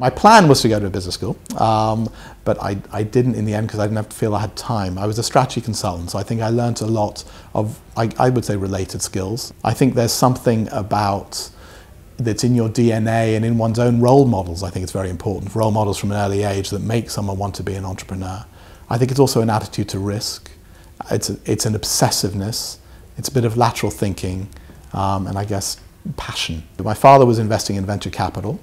My plan was to go to a business school, but I didn't in the end because I didn't feel I had time. I was a strategy consultant, so I think I learned a lot of, I would say, related skills. I think there's something about that's in your DNA and in one's own role models. I think it's very important, role models from an early age that make someone want to be an entrepreneur. I think it's also an attitude to risk. It's an obsessiveness. It's a bit of lateral thinking, and I guess passion. My father was investing in venture capital.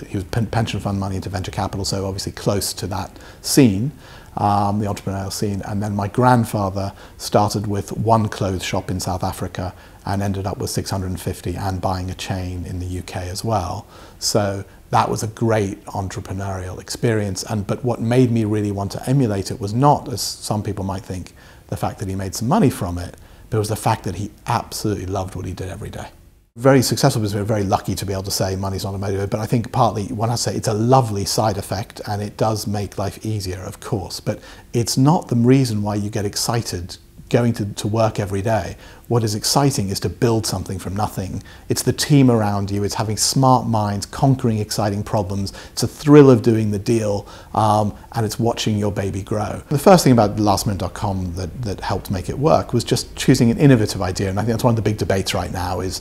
He was pension fund money into venture capital, so obviously close to that scene, the entrepreneurial scene. And then my grandfather started with one clothes shop in South Africa and ended up with 650 and buying a chain in the UK as well. So that was a great entrepreneurial experience. But what made me really want to emulate it was not, as some people might think, the fact that he made some money from it, but it was the fact that he absolutely loved what he did every day. Very successful business. We're very lucky to be able to say money's not a motivator, but I think partly when I say it's a lovely side effect and it does make life easier, of course, but it's not the reason why you get excited going to work every day. What is exciting is to build something from nothing. It's the team around you, it's having smart minds, conquering exciting problems, it's a thrill of doing the deal, and it's watching your baby grow. The first thing about lastminute.com that helped make it work was just choosing an innovative idea, and I think that's one of the big debates right now is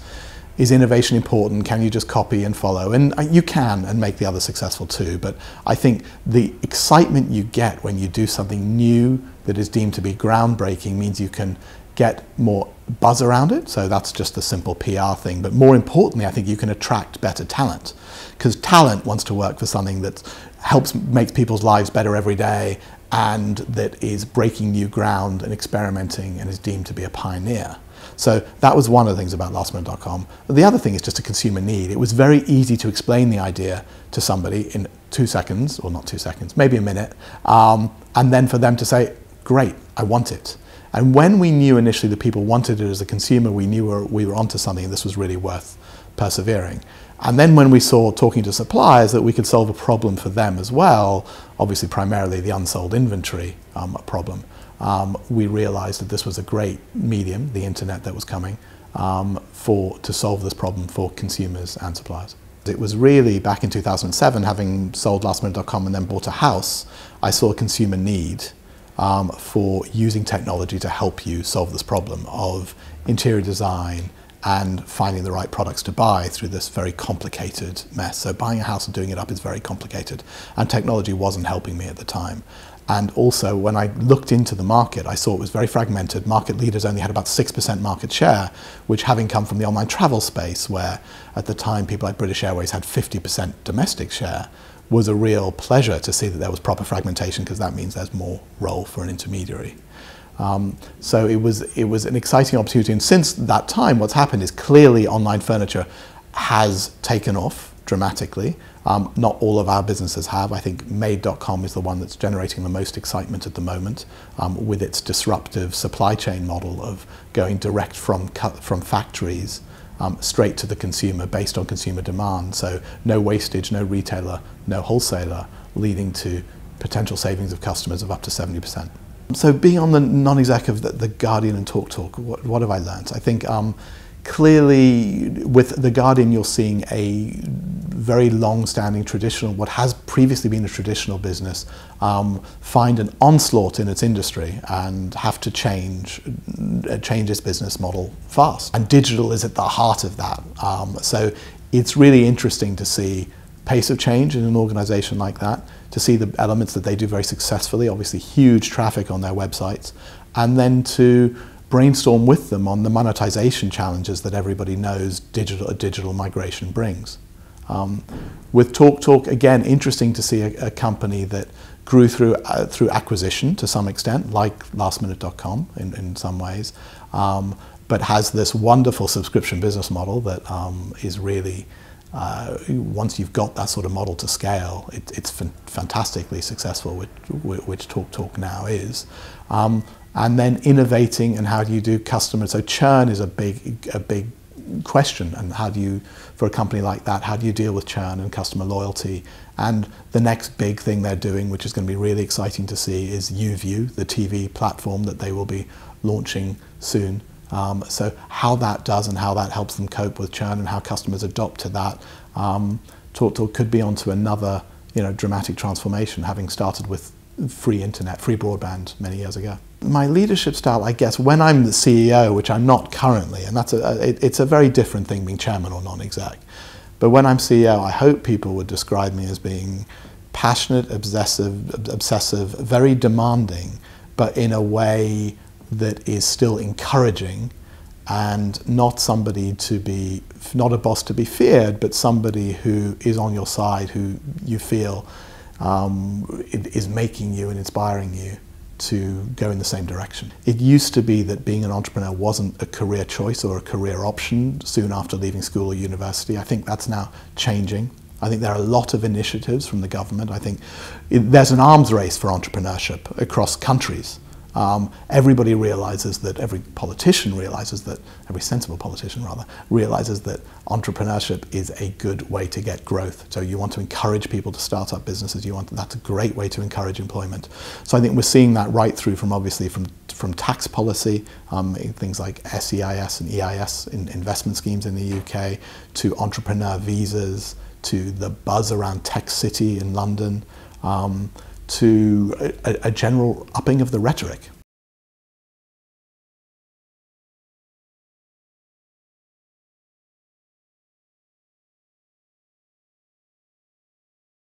innovation important? Can you just copy and follow? And you can, and make the others successful too, but I think the excitement you get when you do something new that is deemed to be groundbreaking means you can get more buzz around it, so that's just a simple PR thing. But more importantly, I think you can attract better talent, because talent wants to work for something that makes people's lives better every day and that is breaking new ground and experimenting and is deemed to be a pioneer. So that was one of the things about lastminute.com. The other thing is just a consumer need. It was very easy to explain the idea to somebody in 2 seconds, or not 2 seconds, maybe a minute, and then for them to say, great, I want it. And when we knew initially that people wanted it as a consumer, we knew we were onto something and this was really worth persevering. And then when we saw, talking to suppliers, that we could solve a problem for them as well, obviously primarily the unsold inventory problem, we realized that this was a great medium, the internet that was coming, to solve this problem for consumers and suppliers. It was really back in 2007, having sold lastminute.com and then bought a house, I saw a consumer need for using technology to help you solve this problem of interior design and finding the right products to buy through this very complicated mess. So buying a house and doing it up is very complicated, and technology wasn't helping me at the time. And also, when I looked into the market, I saw it was very fragmented. Market leaders only had about 6% market share, which, having come from the online travel space, where at the time people like British Airways had 50% domestic share, was a real pleasure to see that there was proper fragmentation, because that means there's more role for an intermediary. So it was an exciting opportunity, and since that time what's happened is clearly online furniture has taken off dramatically. Not all of our businesses have. I think Made.com is the one that's generating the most excitement at the moment, with its disruptive supply chain model of going direct from factories straight to the consumer based on consumer demand. So no wastage, no retailer, no wholesaler, leading to potential savings of customers of up to 70%. So being on the non-exec of the Guardian and TalkTalk, what have I learned? I think clearly with the Guardian you're seeing a very long-standing traditional, what has previously been a traditional business, find an onslaught in its industry and have to change its business model fast. And digital is at the heart of that. So it's really interesting to see pace of change in an organization like that, to see the elements that they do very successfully, obviously huge traffic on their websites, and then to brainstorm with them on the monetization challenges that everybody knows digital migration brings. With TalkTalk, again, interesting to see a company that grew through acquisition to some extent, like lastminute.com in some ways, but has this wonderful subscription business model that is really, once you've got that sort of model to scale, it's fantastically successful, which TalkTalk now is. And then innovating, and how do you do customer, so churn is a big question, and how do you, for a company like that, how do you deal with churn and customer loyalty? And the next big thing they're doing, which is going to be really exciting to see, is YouView, the TV platform that they will be launching soon. So how that does and how that helps them cope with churn and how customers adopt to that could be onto another, dramatic transformation, having started with free internet, free broadband many years ago. My leadership style, I guess, when I'm the CEO, which I'm not currently, and it's a very different thing being chairman or non-exec, but when I'm CEO, I hope people would describe me as being passionate, obsessive, very demanding, but in a way that is still encouraging, and not not a boss to be feared, but somebody who is on your side, who you feel is making you and inspiring you to go in the same direction. It used to be that being an entrepreneur wasn't a career choice or a career option soon after leaving school or university. I think that's now changing. I think there are a lot of initiatives from the government. I think there's an arms race for entrepreneurship across countries. Everybody realizes that, every sensible politician rather, realizes that entrepreneurship is a good way to get growth. So you want to encourage people to start up businesses. That's a great way to encourage employment. So I think we're seeing that right through from tax policy, things like SEIS and EIS investment schemes in the UK, to entrepreneur visas, to the buzz around Tech City in London, to a general upping of the rhetoric.